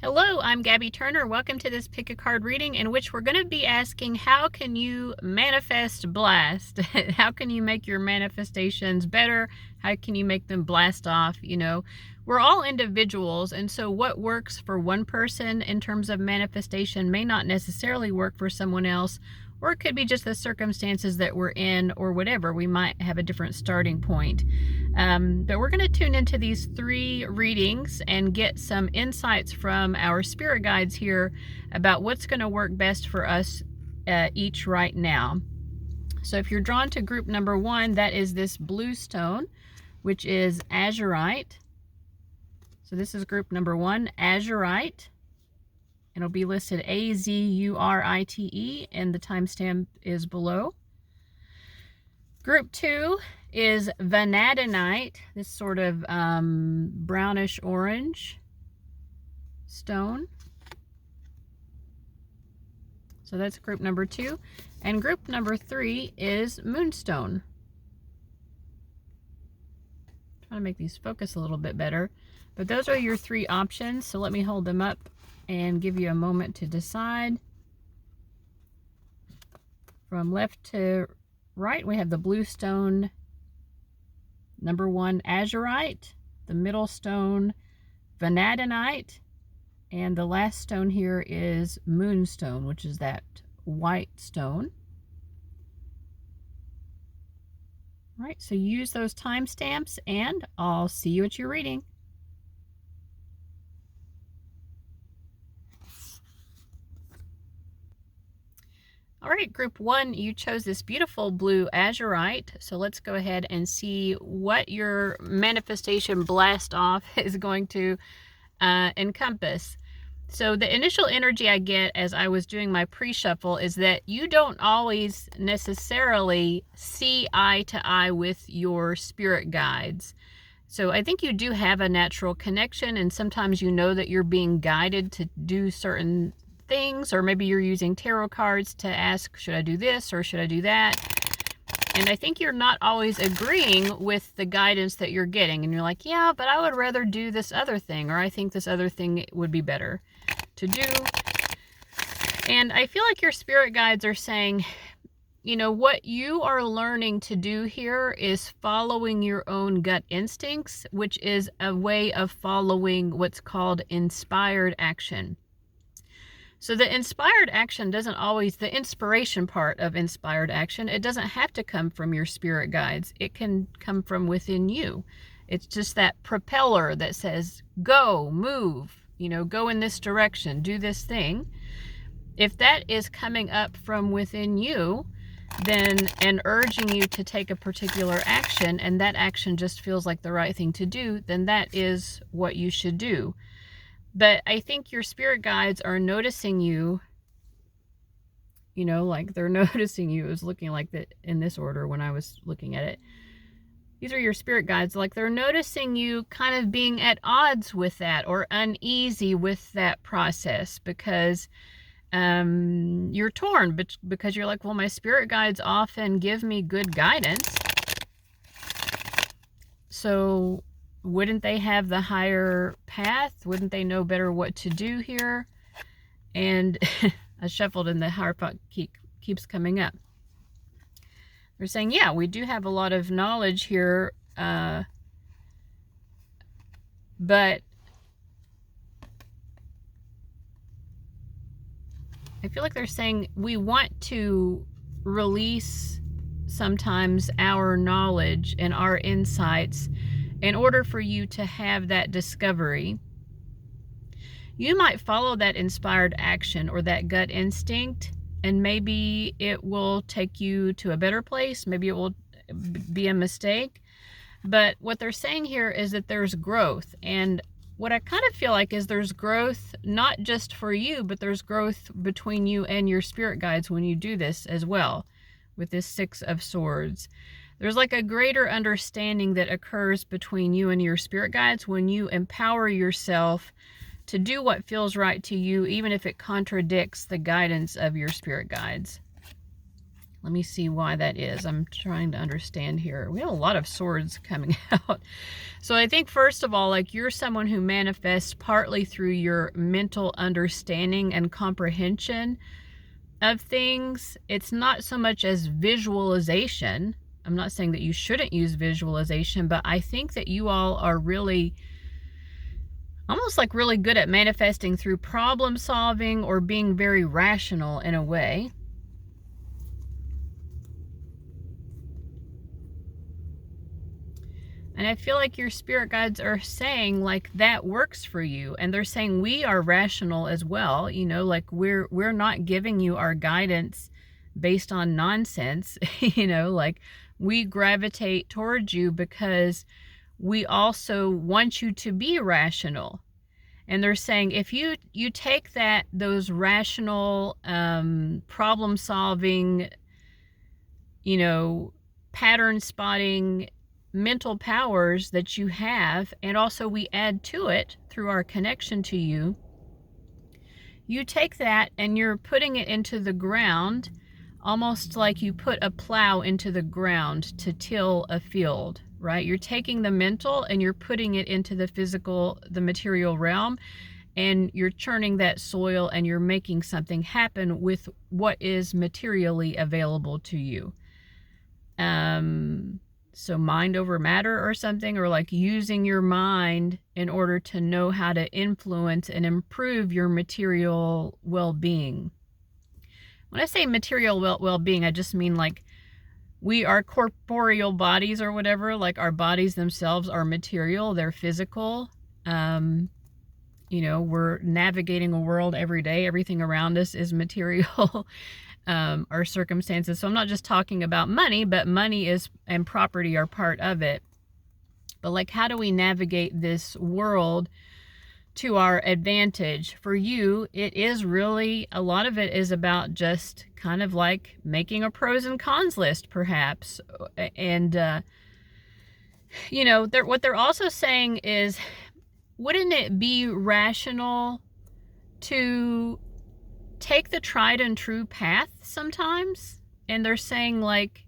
Hello, I'm Gabby Turner. Welcome to this pick a card reading in which we're going to be asking, how can you manifest blast? How can you make your manifestations better? How can you make them blast off? You know, we're all individuals, and so what works for one person in terms of manifestation may not necessarily work for someone else, or it could be just the circumstances that we're in or whatever. We might have a different starting point. But we're going to tune into these 3 readings and get some insights from our spirit guides here about what's going to work best for us each right now. So if you're drawn to group number 1, that is this blue stone, which is Azurite. So this is group number 1, Azurite. It'll be listed Azurite, and the timestamp is below. Group 2 is Vanadinite, this sort of brownish orange stone. So that's group number 2. And group number 3 is Moonstone. I'm trying to make these focus a little bit better. But those are your 3 options. So let me hold them up and give you a moment to decide. From left to right, we have the blue stone, number 1, Azurite, the middle stone, Vanadinite, and the last stone here is Moonstone, which is that white stone. All right, so use those timestamps, and I'll see you at your reading. All right, group 1, you chose this beautiful blue Azurite. So let's go ahead and see what your manifestation blast off is going to encompass. So the initial energy I get as I was doing my pre-shuffle is that you don't always necessarily see eye to eye with your spirit guides. So I think you do have a natural connection, and sometimes you know that you're being guided to do certain things, or maybe you're using tarot cards to ask, should I do this or should I do that? And I think you're not always agreeing with the guidance that you're getting, and you're like, yeah, but I would rather do this other thing, or I think this other thing would be better to do. And I feel like your spirit guides are saying, you know, what you are learning to do here is following your own gut instincts, which is a way of following what's called inspired action. So the inspired action doesn't always, the inspiration part of inspired action, it doesn't have to come from your spirit guides. It can come from within you. It's just that propeller that says, go, move, you know, go in this direction, do this thing. If that is coming up from within you, then, and urging you to take a particular action, and that action just feels like the right thing to do, then that is what you should do. But I think your spirit guides are noticing you, you know, like they're noticing you. It was looking like that in this order when I was looking at it. These are your spirit guides, like they're noticing you kind of being at odds with that or uneasy with that process, because you're torn, because you're like, well, my spirit guides often give me good guidance. So wouldn't they have the higher path? Wouldn't they know better what to do here? And I shuffled and the Hierophant keeps coming up. They're saying, yeah, we do have a lot of knowledge here, but I feel like they're saying we want to release sometimes our knowledge and our insights in order for you to have that discovery. You might follow that inspired action or that gut instinct, and maybe it will take you to a better place. Maybe it will be a mistake. But what they're saying here is that there's growth. And what I kind of feel like is there's growth not just for you, but there's growth between you and your spirit guides when you do this as well, with this 6 of Swords. There's like a greater understanding that occurs between you and your spirit guides when you empower yourself to do what feels right to you, even if it contradicts the guidance of your spirit guides. Let me see why that is. I'm trying to understand here. We have a lot of swords coming out. So I think first of all, like, you're someone who manifests partly through your mental understanding and comprehension of things. It's not so much as visualization. I'm not saying that you shouldn't use visualization, but I think that you all are really, almost like really good at manifesting through problem solving or being very rational in a way. And I feel like your spirit guides are saying, like, that works for you. And they're saying we are rational as well. You know, like, we're not giving you our guidance based on nonsense. You know, like, we gravitate towards you because we also want you to be rational. And they're saying if you take those rational, problem solving, you know, pattern spotting, mental powers that you have, and also we add to it through our connection to you, you take that and you're putting it into the ground, almost like you put a plow into the ground to till a field, right? You're taking the mental and you're putting it into the physical, the material realm, and you're churning that soil and you're making something happen with what is materially available to you. So mind over matter or something, or like using your mind in order to know how to influence and improve your material well-being. When I say material well-being, I just mean like we are corporeal bodies or whatever, like our bodies themselves are material, they're physical. You know, we're navigating a world every day. Everything around us is material. Our circumstances. So I'm not just talking about money, but money and property are part of it. But like, how do we navigate this world to our advantage? For you, it is really, a lot of it is about just kind of like making a pros and cons list, perhaps. And, you know, what they're also saying is, wouldn't it be rational to take the tried and true path sometimes? And they're saying, like,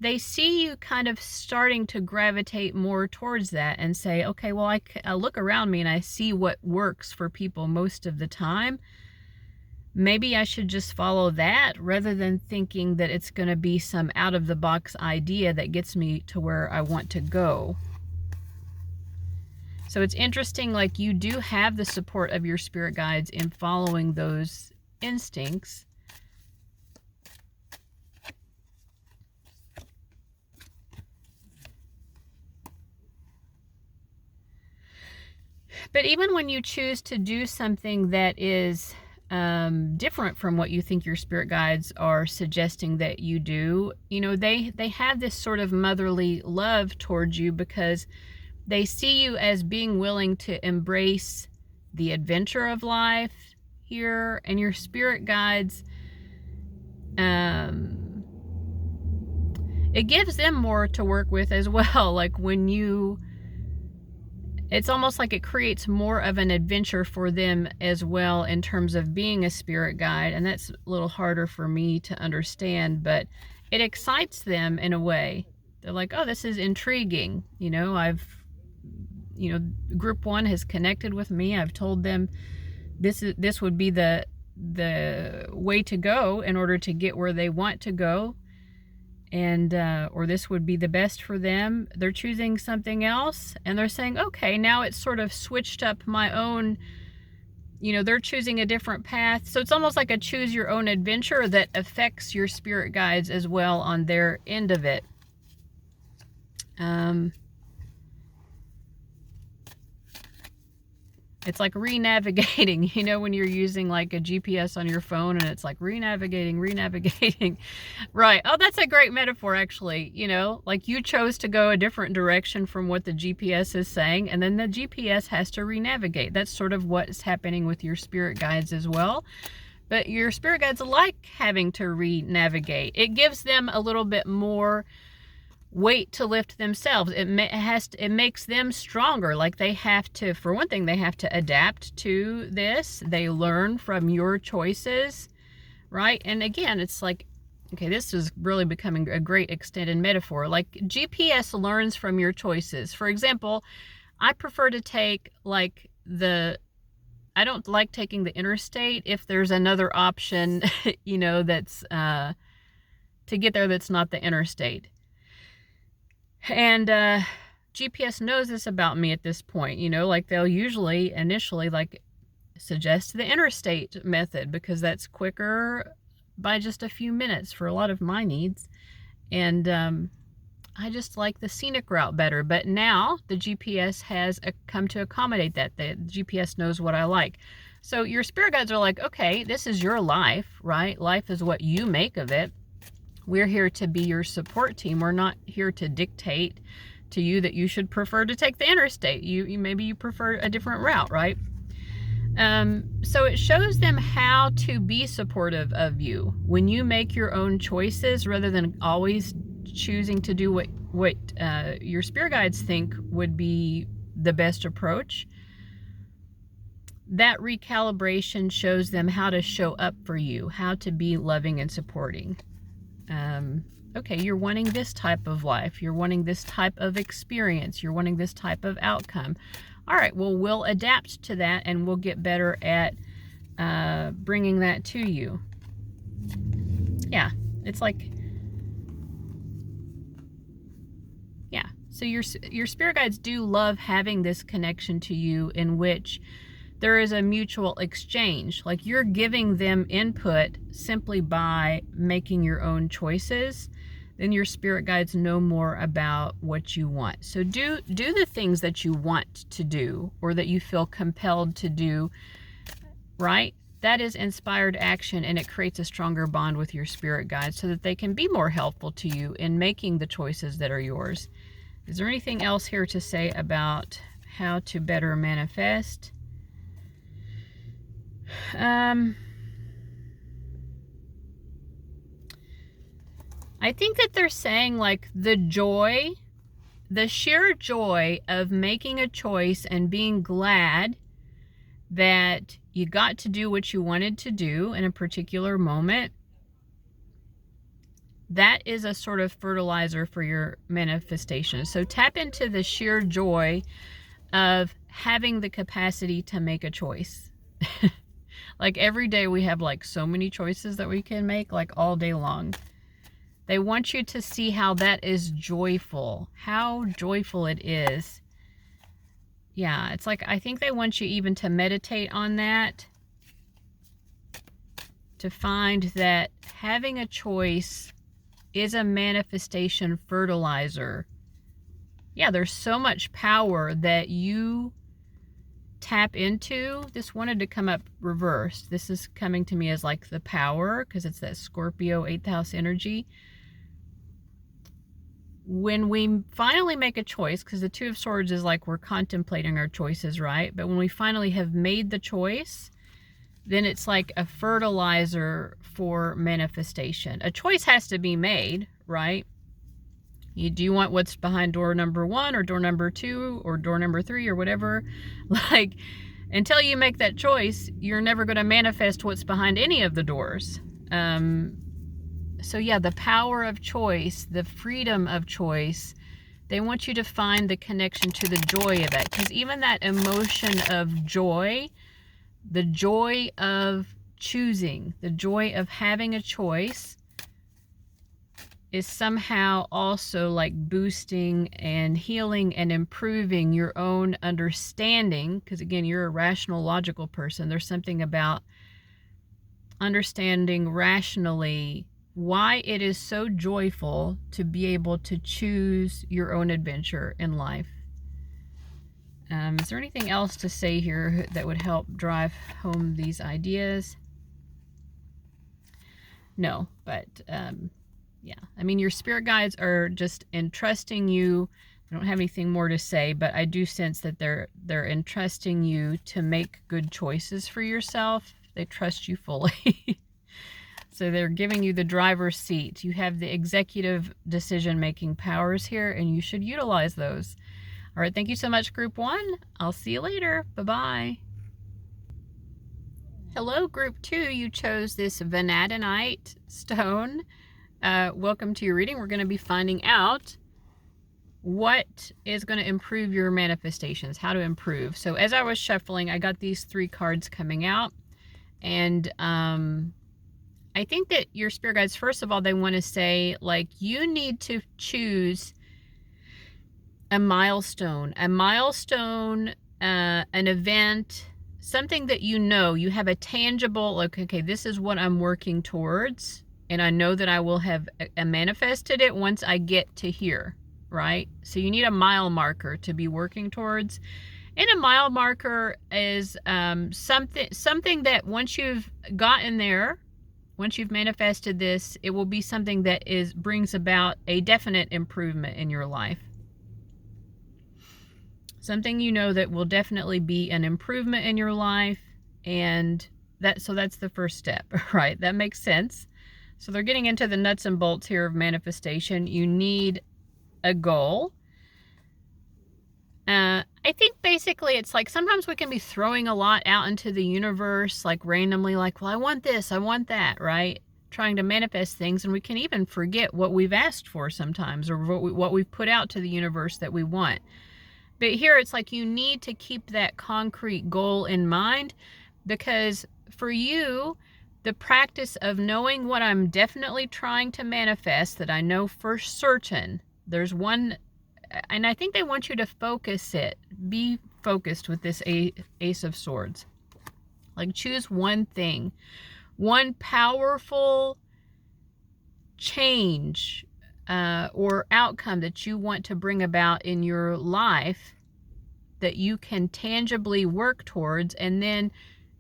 they see you kind of starting to gravitate more towards that and say, okay, well, I look around me and I see what works for people most of the time. Maybe I should just follow that rather than thinking that it's going to be some out of the box idea that gets me to where I want to go. So it's interesting, like, you do have the support of your spirit guides in following those instincts. But even when you choose to do something that is different from what you think your spirit guides are suggesting that you do, you know, they have this sort of motherly love towards you because they see you as being willing to embrace the adventure of life here. And your spirit guides, it gives them more to work with as well. Like, when you, it's almost like it creates more of an adventure for them as well in terms of being a spirit guide. And that's a little harder for me to understand, but it excites them in a way. They're like, oh, this is intriguing. You know, group one has connected with me. I've told them this would be the way to go in order to get where they want to go. And, or this would be the best for them. They're choosing something else and they're saying, okay, now it's sort of switched up my own, you know, they're choosing a different path. So it's almost like a choose your own adventure that affects your spirit guides as well on their end of it. It's like re-navigating, you know, when you're using like a GPS on your phone and it's like re-navigating. Right. Oh, that's a great metaphor, actually. You know, like you chose to go a different direction from what the GPS is saying, and then the GPS has to re-navigate. That's sort of what's happening with your spirit guides as well. But your spirit guides like having to re-navigate. It gives them a little bit more weight to lift themselves. It makes them stronger. Like, they have to, for one thing, they have to adapt to this. They learn from your choices, right? And again, it's like, okay, this is really becoming a great extended metaphor. Like GPS learns from your choices. For example, I prefer to take like I don't like taking the interstate if there's another option, you know, that's to get there that's not the interstate. And GPS knows this about me at this point, you know, like they'll usually initially like suggest the interstate method because that's quicker by just a few minutes for a lot of my needs. And I just like the scenic route better. But now the GPS has come to accommodate that. The GPS knows what I like. So your spirit guides are like, okay, this is your life, right? Life is what you make of it. We're here to be your support team. We're not here to dictate to you that you should prefer to take the interstate. Maybe you prefer a different route, right? So it shows them how to be supportive of you when you make your own choices rather than always choosing to do what your spirit guides think would be the best approach. That recalibration shows them how to show up for you, how to be loving and supporting. Okay, you're wanting this type of life, you're wanting this type of experience, you're wanting this type of outcome. All right, well, we'll adapt to that and we'll get better at bringing that to you. Yeah, it's like, yeah. So your spirit guides do love having this connection to you in which there is a mutual exchange. Like you're giving them input simply by making your own choices. Then your spirit guides know more about what you want. So do the things that you want to do or that you feel compelled to do, right? That is inspired action, and it creates a stronger bond with your spirit guides so that they can be more helpful to you in making the choices that are yours. Is there anything else here to say about how to better manifest? I think that they're saying like the sheer joy of making a choice and being glad that you got to do what you wanted to do in a particular moment. That is a sort of fertilizer for your manifestation. So tap into the sheer joy of having the capacity to make a choice. Like every day we have like so many choices that we can make, like all day long. They want you to see how that is joyful, how joyful it is. Yeah, it's like, I think they want you even to meditate on that, to find that having a choice is a manifestation fertilizer. Yeah, there's so much power that you tap into. This wanted to come up reversed. This is coming to me as like the power, because it's that Scorpio 8th house energy. When we finally make a choice, because the Two of Swords is like we're contemplating our choices, right? But when we finally have made the choice, then it's like a fertilizer for manifestation. A choice has to be made, right? Do you want what's behind door number 1 or door number 2 or door number 3 or whatever? Like, until you make that choice, you're never going to manifest what's behind any of the doors. So yeah, the power of choice, the freedom of choice, they want you to find the connection to the joy of it. Because even that emotion of joy, the joy of choosing, the joy of having a choice, is somehow also like boosting and healing and improving your own understanding. Because again, you're a rational, logical person. There's something about understanding rationally why it is so joyful to be able to choose your own adventure in life. Is there anything else to say here that would help drive home these ideas? No, but yeah, I mean, your spirit guides are just entrusting you. I don't have anything more to say, but I do sense that they're entrusting you to make good choices for yourself. They trust you fully. So they're giving you the driver's seat. You have the executive decision-making powers here, and you should utilize those. All right, thank you so much, Group 1. I'll see you later. Bye-bye. Hello, group 2. You chose this Vanadinite stone. Welcome to your reading. We're going to be finding out what is going to improve your manifestations, how to improve. So as I was shuffling, I got these 3 cards coming out. And I think that your spirit guides, first of all, they want to say, like, you need to choose a milestone, an event, something that you know, you have a tangible, like, okay, this is what I'm working towards, and I know that I will have manifested it once I get to here, right? So you need a mile marker to be working towards. And a mile marker is something that once you've gotten there, once you've manifested this, it will be something that brings about a definite improvement in your life. Something you know that will definitely be an improvement in your life, and that's the first step, right? That makes sense. So they're getting into the nuts and bolts here of manifestation. You need a goal. I think basically it's like sometimes we can be throwing a lot out into the universe, like randomly, like, well, I want this, I want that, right? Trying to manifest things, and we can even forget what we've asked for sometimes, or what we've put out to the universe that we want. But here it's like you need to keep that concrete goal in mind, because for you, the practice of knowing what I'm definitely trying to manifest, that I know for certain, there's one, and I think they want you to focus it. Be focused with this Ace of Swords. Like, choose one thing, one powerful change or outcome that you want to bring about in your life that you can tangibly work towards, and then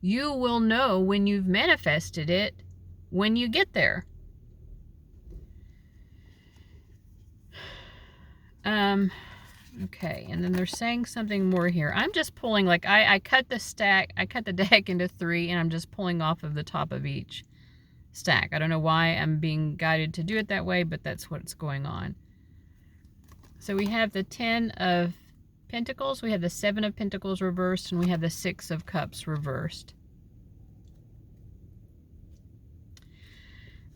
you will know when you've manifested it when you get there. Okay, and then they're saying something more here. I'm just pulling, like, I cut the deck into 3, and I'm just pulling off of the top of each stack. I don't know why I'm being guided to do it that way, but that's what's going on. So we have the 10 of Pentacles, we have the 7 of Pentacles reversed, and we have the 6 of Cups reversed.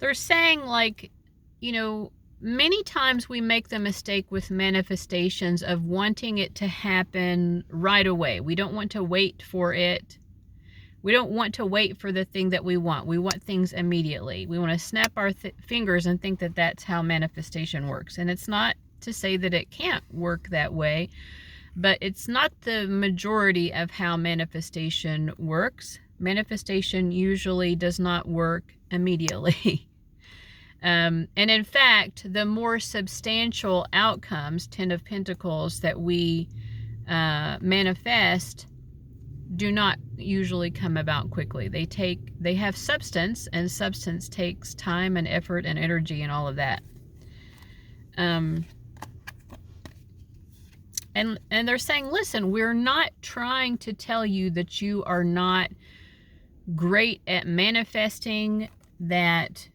They're saying, like, you know, many times we make the mistake with manifestations of wanting it to happen right away. We don't want to wait for it. We don't want to wait for the thing that we want. We want things immediately. We want to snap our fingers and think that that's how manifestation works. And it's not to say that it can't work that way, but it's not the majority of how manifestation works. Manifestation usually does not work immediately. And in fact, the more substantial outcomes, 10 of Pentacles, that we manifest do not usually come about quickly. They have substance, and substance takes time and effort and energy and all of that. And they're saying, listen, we're not trying to tell you that you are not great at manifesting, that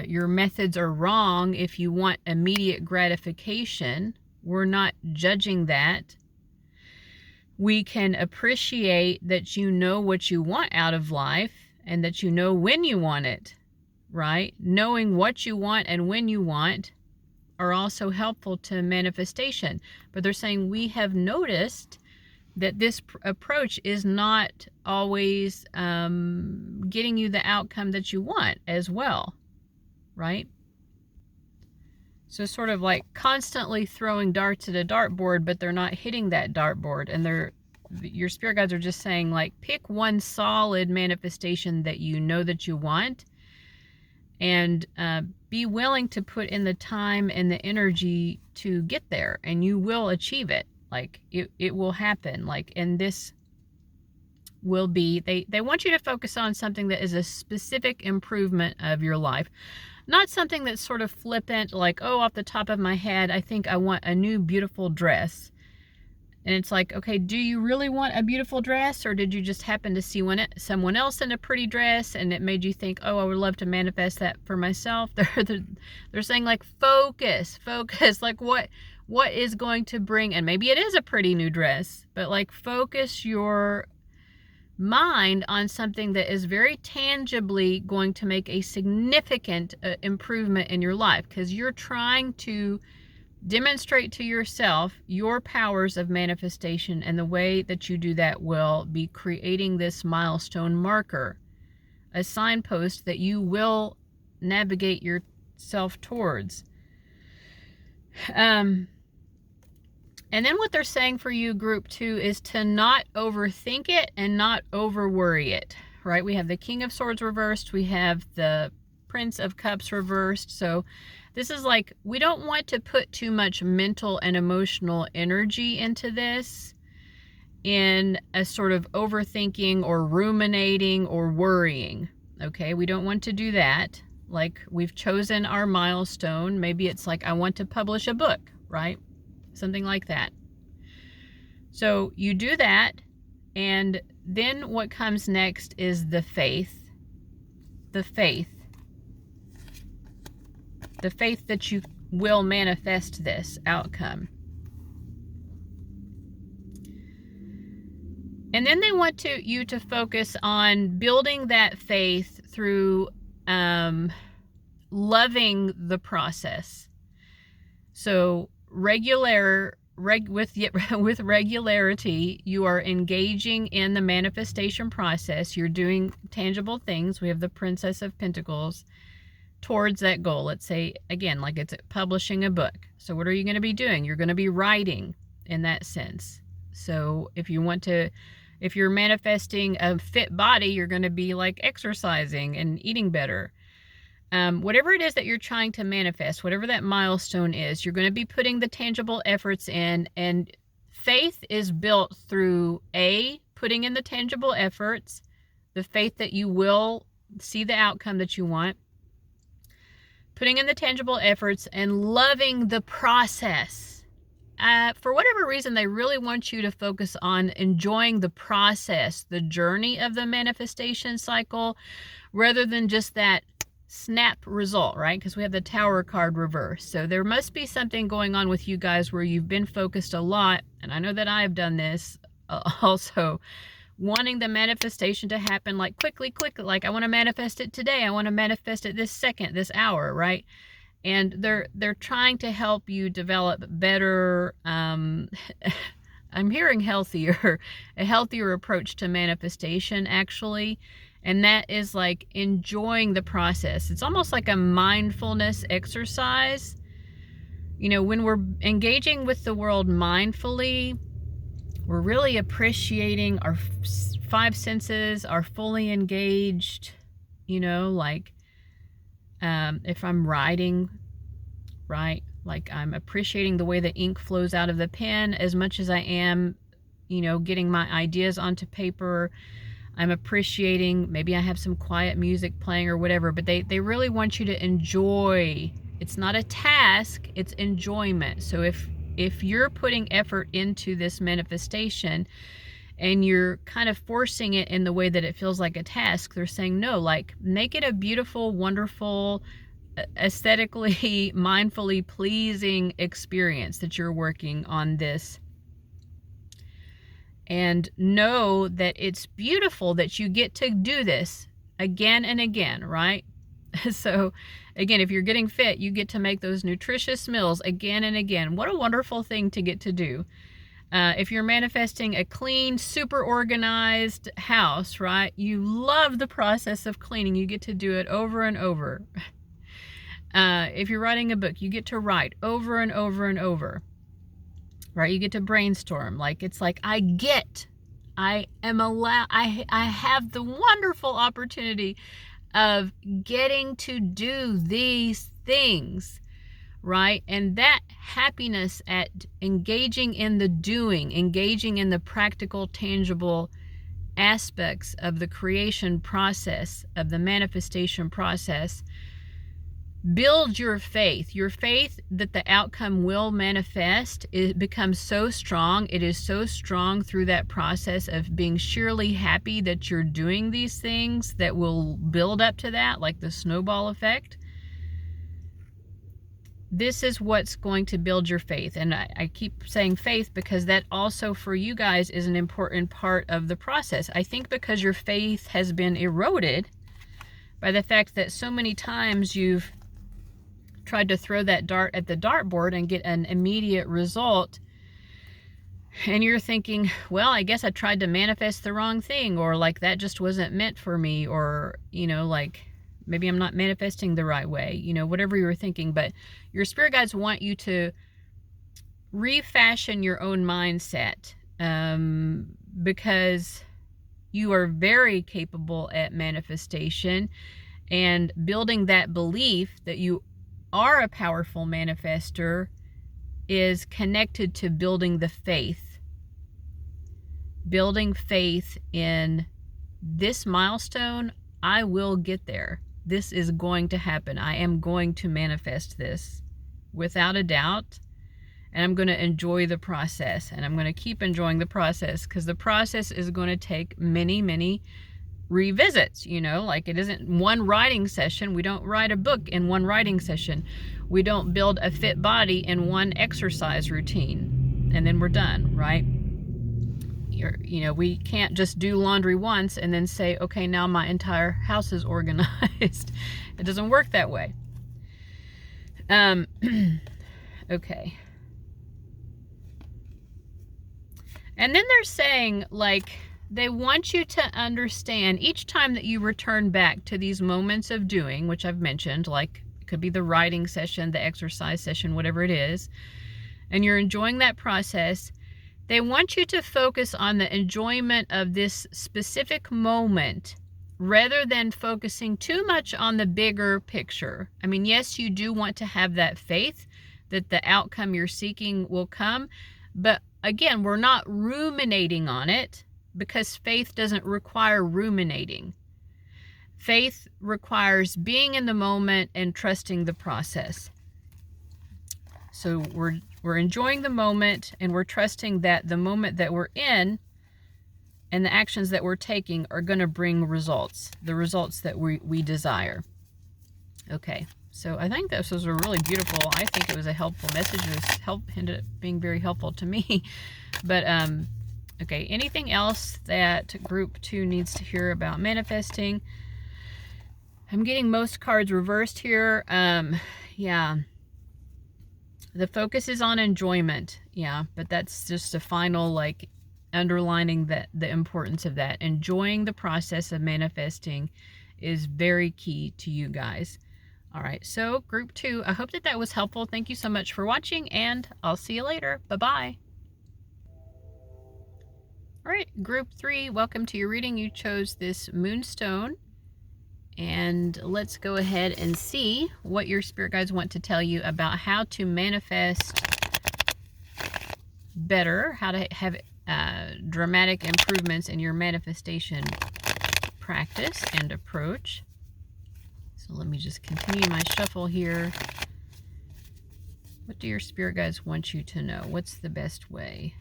your methods are wrong if you want immediate gratification. We're not judging that. We can appreciate that you know what you want out of life, and that you know when you want it, right? Knowing what you want and when you want are also helpful to manifestation. But they're saying we have noticed that this approach is not always getting you the outcome that you want as well, right? So sort of like constantly throwing darts at a dartboard, but they're not hitting that dartboard. And your spirit guides are just saying, like, pick one solid manifestation that you know that you want, and be willing to put in the time and the energy to get there, and you will achieve it. Like, it will happen. Like, and this will be, they want you to focus on something that is a specific improvement of your life. Not something that's sort of flippant, like, oh, off the top of my head, I think I want a new beautiful dress. And it's like, okay, do you really want a beautiful dress, or did you just happen to see someone else in a pretty dress and it made you think, oh, I would love to manifest that for myself? They're saying, like, focus, like what is going to bring, and maybe it is a pretty new dress, but like focus your mind on something that is very tangibly going to make a significant improvement in your life, because you're trying to demonstrate to yourself your powers of manifestation, and the way that you do that will be creating this milestone marker, a signpost that you will navigate yourself towards. And then what they're saying for you, group 2, is to not overthink it and not over worry it, right? We have the King of Swords reversed. We have the Prince of Cups reversed. So this is like, we don't want to put too much mental and emotional energy into this in a sort of overthinking or ruminating or worrying, okay? We don't want to do that. Like, we've chosen our milestone. Maybe it's like, I want to publish a book, right? Something like that. So you do that, and then what comes next is the faith. The faith that you will manifest this outcome. And then they want you to focus on building that faith through loving the process. So with regularity, you are engaging in the manifestation process. You're doing tangible things. We have the Princess of Pentacles towards that goal. Let's say, again, like it's publishing a book. So what are you going to be doing? You're going to be writing in that sense. So if you're manifesting a fit body, you're going to be like exercising and eating better. Whatever it is that you're trying to manifest, whatever that milestone is, you're going to be putting the tangible efforts in. And faith is built through putting in the tangible efforts, the faith that you will see the outcome that you want, putting in the tangible efforts, and loving the process. For whatever reason, they really want you to focus on enjoying the process, the journey of the manifestation cycle, rather than just that snap result, right? Because we have the Tower card reversed. So there must be something going on with you guys where you've been focused a lot, and I know that I've done this also, wanting the manifestation to happen like quickly, like I want to manifest it today, I want to manifest it this second, this hour, right? And they're trying to help you develop better, I'm hearing a healthier approach to manifestation, actually. And that is like enjoying the process. It's almost like a mindfulness exercise. You know, when we're engaging with the world mindfully, we're really appreciating our 5 senses are fully engaged. You know, like if I'm writing, right? Like I'm appreciating the way the ink flows out of the pen as much as I am, you know, getting my ideas onto paper. I'm appreciating, maybe I have some quiet music playing or whatever, but they really want you to enjoy. It's not a task, it's enjoyment. So if you're putting effort into this manifestation and you're kind of forcing it in the way that it feels like a task, they're saying no, like make it a beautiful, wonderful, aesthetically, mindfully pleasing experience that you're working on this. And know that it's beautiful that you get to do this again and again, right? So again, if you're getting fit, you get to make those nutritious meals again and again. What a wonderful thing to get to do. If you're manifesting a clean, super organized house, right? You love the process of cleaning. You get to do it over and over. If you're writing a book, you get to write over and over and over. Right? You get to brainstorm. Like, it's like, I have the wonderful opportunity of getting to do these things, right? And that happiness at engaging in the doing, engaging in the practical, tangible aspects of the creation process, of the manifestation process, build your faith that the outcome will manifest. It becomes so strong. It is so strong through that process of being sheerly happy that you're doing these things that will build up to that, like the snowball effect. this is what's going to build your faith. And I keep saying faith because that also for you guys is an important part of the process. I think because your faith has been eroded by the fact that so many times you've tried to throw that dart at the dartboard and get an immediate result, and you're thinking, well, I guess I tried to manifest the wrong thing, or like that just wasn't meant for me, or, you know, like maybe I'm not manifesting the right way, you know, whatever you were thinking. But your spirit guides want you to refashion your own mindset, because you are very capable at manifestation, and building that belief that you are a powerful manifester is connected to building the faith. Building faith in this milestone, I will get there. This is going to happen. I am going to manifest this without a doubt. And I'm going to enjoy the process. And I'm going to keep enjoying the process, because the process is going to take many, many revisits. You know, like it isn't one writing session. We don't write a book in one writing session. We don't build a fit body in one exercise routine and then we're done, right? You know, we can't just do laundry once and then say, okay, now my entire house is organized. It doesn't work that way. Okay. And then they're saying, like, they want you to understand each time that you return back to these moments of doing, which I've mentioned, like it could be the writing session, the exercise session, whatever it is, and you're enjoying that process, they want you to focus on the enjoyment of this specific moment rather than focusing too much on the bigger picture. I mean, yes, you do want to have that faith that the outcome you're seeking will come, but again, we're not ruminating on it, because faith doesn't require ruminating. Faith requires being in the moment and trusting the process. So we're enjoying the moment, and we're trusting that the moment that we're in and the actions that we're taking are going to bring results, the results that we desire. Okay, so I think this was a really beautiful, I think it was a helpful message. It ended up being very helpful to me. But okay, anything else that group 2 needs to hear about manifesting? I'm getting most cards reversed here. Yeah. The focus is on enjoyment. Yeah, but that's just a final, like, underlining that the importance of that. Enjoying the process of manifesting is very key to you guys. All right, so group 2, I hope that that was helpful. Thank you so much for watching, and I'll see you later. Bye-bye. All right, group 3, welcome to your reading. You chose this Moonstone, and let's go ahead and see what your spirit guides want to tell you about how to manifest better, how to have dramatic improvements in your manifestation practice and approach. So let me just continue my shuffle here. What do your spirit guides want you to know? What's the best way?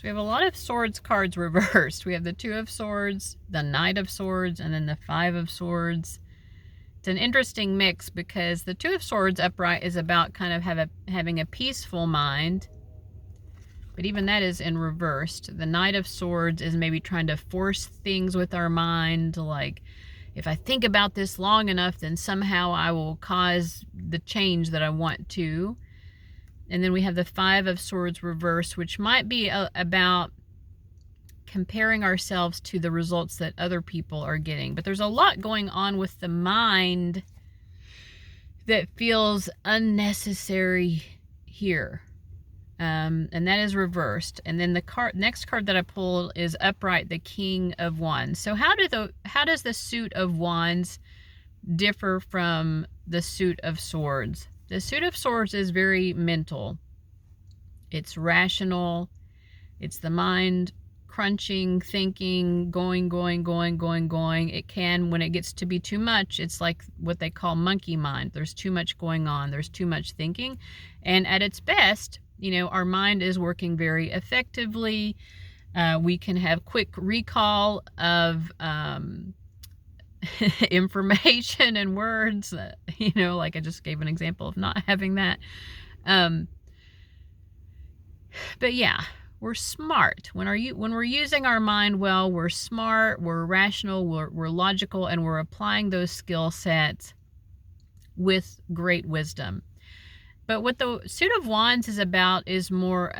We have a lot of Swords cards reversed. We have the 2 of Swords, the Knight of Swords, and then the 5 of Swords. It's an interesting mix because the 2 of Swords upright is about kind of having a peaceful mind, but even that is in reversed. The Knight of Swords is maybe trying to force things with our mind, like, if I think about this long enough, then somehow I will cause the change that I want to. And then we have the 5 of Swords reversed, which might be about comparing ourselves to the results that other people are getting. But there's a lot going on with the mind that feels unnecessary here. And that is reversed. And then the next card that I pulled is upright, the King of Wands. So how does the suit of Wands differ from the suit of Swords? The suit of Swords is very mental. It's rational. It's the mind crunching, thinking, going. It can, when it gets to be too much, it's like what they call monkey mind. There's too much going on. There's too much thinking. And at its best, our mind is working very effectively. We can have quick recall of information and words, like I just gave an example of not having that. But yeah, we're smart. When we're using our mind well, we're smart, we're rational, we're logical, and we're applying those skill sets with great wisdom. But what the Suit of Wands is about is more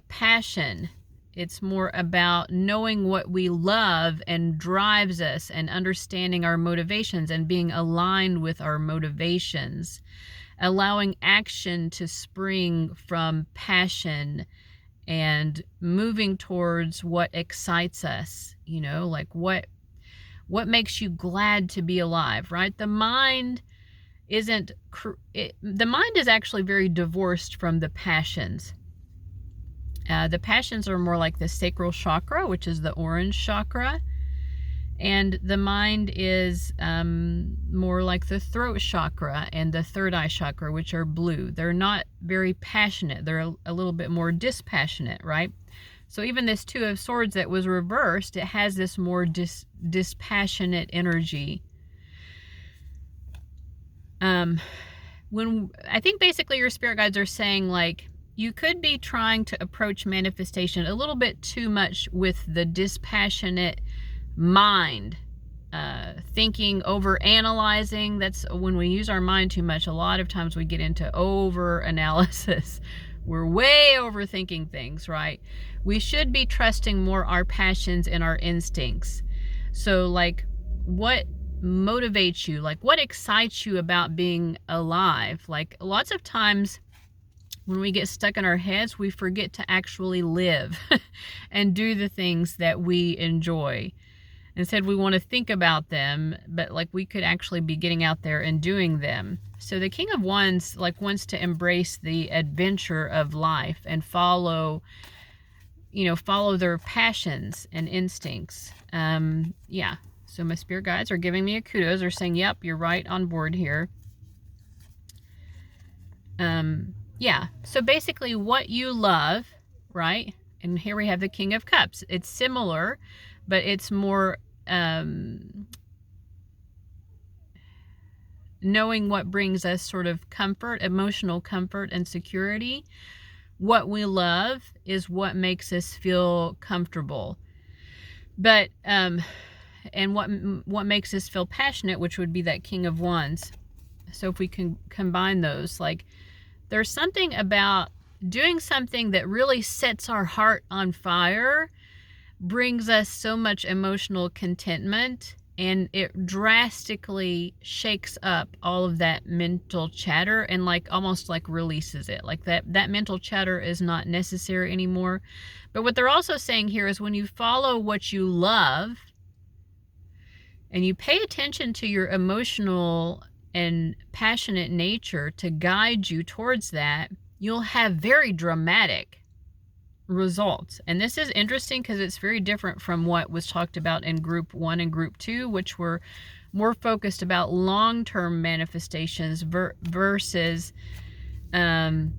passion. It's more about knowing what we love and drives us, and understanding our motivations and being aligned with our motivations, allowing action to spring from passion and moving towards what excites us, like what makes you glad to be alive, right? The mind is actually very divorced from the passions. The passions are more like the sacral chakra, which is the orange chakra, and the mind is more like the throat chakra and the third eye chakra, which are blue. They're not very passionate. They're a little bit more dispassionate, right? So even this Two of Swords that was reversed, it has this more dispassionate energy. When I think basically your spirit guides are saying, like, you could be trying to approach manifestation a little bit too much with the dispassionate mind, thinking, over analyzing. That's when we use our mind too much. A lot of times we get into over analysis. We're way overthinking things, right? We should be trusting more our passions and our instincts. So like, what motivates you? Like, what excites you about being alive? Like, lots of times when we get stuck in our heads, we forget to actually live and do the things that we enjoy. Instead, we want to think about them, but like, we could actually be getting out there and doing them. So the King of Wands wants to embrace the adventure of life and follow their passions and instincts. Yeah. So my spirit guides are giving me a kudos. They're saying, yep, you're right on board here. Yeah. So basically what you love, right? And here we have the King of Cups. It's similar, but it's more knowing what brings us sort of comfort, emotional comfort and security. What we love is what makes us feel comfortable. But and what makes us feel passionate, which would be that King of Wands. So if we can combine those, like, there's something about doing something that really sets our heart on fire, brings us so much emotional contentment, and it drastically shakes up all of that mental chatter and like almost like releases it. Like that mental chatter is not necessary anymore. But what they're also saying here is when you follow what you love and you pay attention to your emotional and passionate nature to guide you towards that, you'll have very dramatic results. And this is interesting because it's very different from what was talked about in group 1 and group 2, which were more focused about long-term manifestations versus and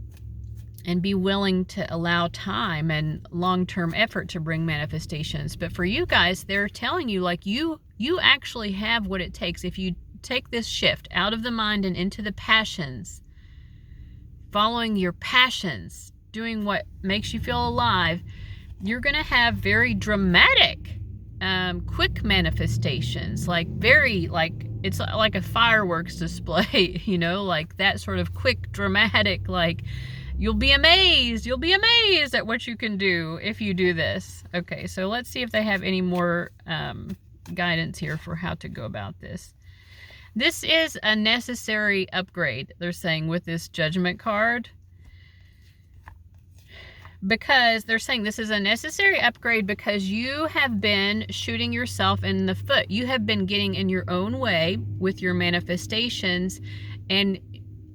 be willing to allow time and long-term effort to bring manifestations. But for you guys, they're telling you, like, you actually have what it takes. If you take this shift out of the mind and into the passions, following your passions, doing what makes you feel alive, you're going to have very dramatic, quick manifestations, like it's like a fireworks display, like that sort of quick, dramatic, like you'll be amazed at what you can do if you do this. Okay, so let's see if they have any more guidance here for how to go about this. This is a necessary upgrade, they're saying, with this Judgment card. Because they're saying this is a necessary upgrade because you have been shooting yourself in the foot. You have been getting in your own way with your manifestations, and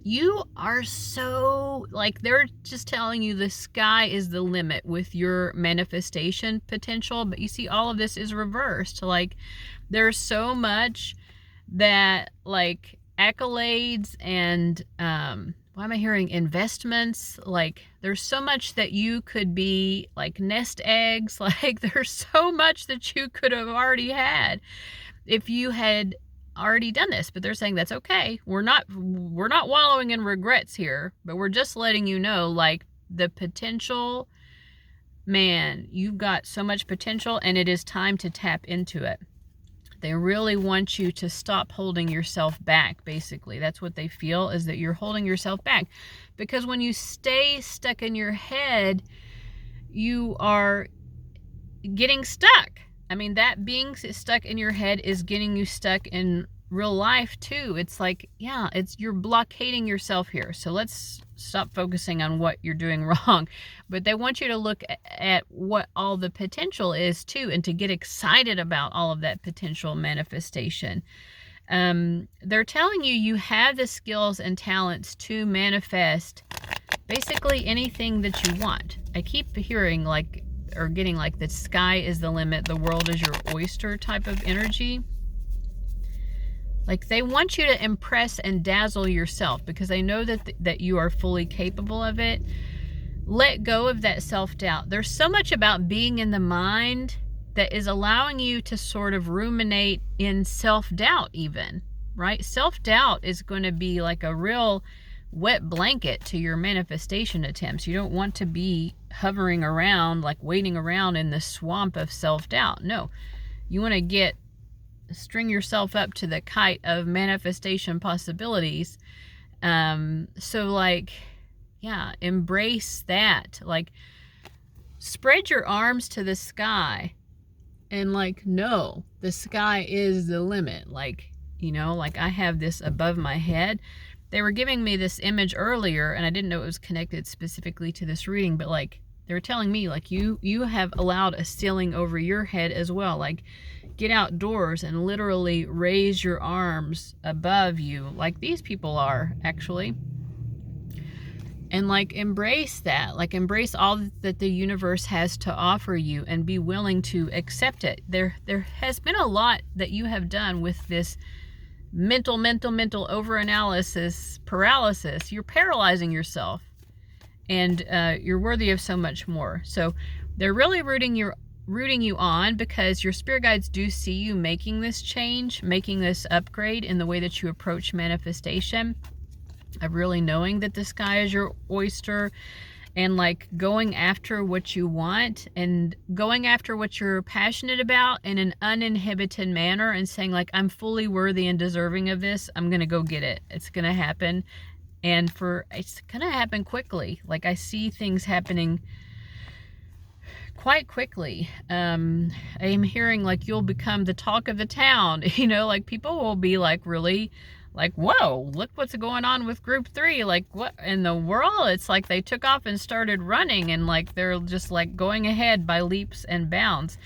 you are so, like, they're just telling you the sky is the limit with your manifestation potential. But you see, all of this is reversed. Like, there's so much that, like, accolades and why am I hearing investments? Like there's so much that you could be, like nest eggs. Like there's so much that you could have already had if you had already done this. But they're saying that's okay. We're not wallowing in regrets here, but we're just letting you know, like, the potential, man, you've got so much potential and it is time to tap into it. They really want you to stop holding yourself back, basically. That's what they feel, is that you're holding yourself back. Because when you stay stuck in your head, you are getting stuck. I mean, that being stuck in your head is getting you stuck in real life too. It's like, yeah, you're blockading yourself here. So let's stop focusing on what you're doing wrong. But they want you to look at what all the potential is too, and to get excited about all of that potential manifestation. They're telling you you have the skills and talents to manifest basically anything that you want. I keep hearing like, or getting like, the sky is the limit, the world is your oyster type of energy. Like they want you to impress and dazzle yourself because they know that you are fully capable of it. Let go of that self-doubt. There's so much about being in the mind that is allowing you to sort of ruminate in self-doubt even, right? Self-doubt is going to be like a real wet blanket to your manifestation attempts. You don't want to be hovering around, like waiting around in the swamp of self-doubt. No, you want to string yourself up to the kite of manifestation possibilities. So like, yeah, embrace that. Like, spread your arms to the sky and like, no, the sky is the limit. Like, you know, like I have this above my head. They were giving me this image earlier and I didn't know it was connected specifically to this reading, but like they were telling me like you have allowed a ceiling over your head as well. Like, get outdoors and literally raise your arms above you like these people are actually. And like embrace that, like embrace all that the universe has to offer you and be willing to accept it. There has been a lot that you have done with this mental overanalysis paralysis. You're paralyzing yourself and you're worthy of so much more. So they're really rooting you on because your spirit guides do see you making this change, making this upgrade in the way that you approach manifestation, of really knowing that the sky is your oyster and like going after what you want and going after what you're passionate about in an uninhibited manner and saying like, I'm fully worthy and deserving of this. I'm going to go get it. It's going to happen. And it's going to happen quickly. Like I see things happening quite quickly. I'm hearing like you'll become the talk of the town, you know, like people will be like really like, whoa, look what's going on with group 3. Like what in the world? It's like they took off and started running and like they're just like going ahead by leaps and bounds.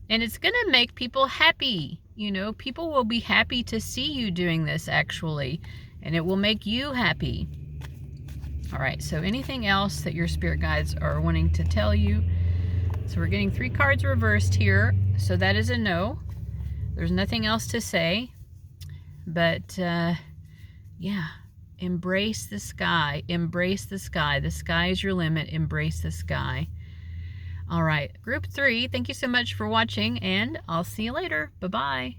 And it's going to make people happy. You know, people will be happy to see you doing this actually, and it will make you happy. All right. So anything else that your spirit guides are wanting to tell you? So we're getting 3 cards reversed here. So that is a no. There's nothing else to say. But, yeah, embrace the sky. Embrace the sky. The sky is your limit. Embrace the sky. All right. Group 3, thank you so much for watching, and I'll see you later. Bye-bye.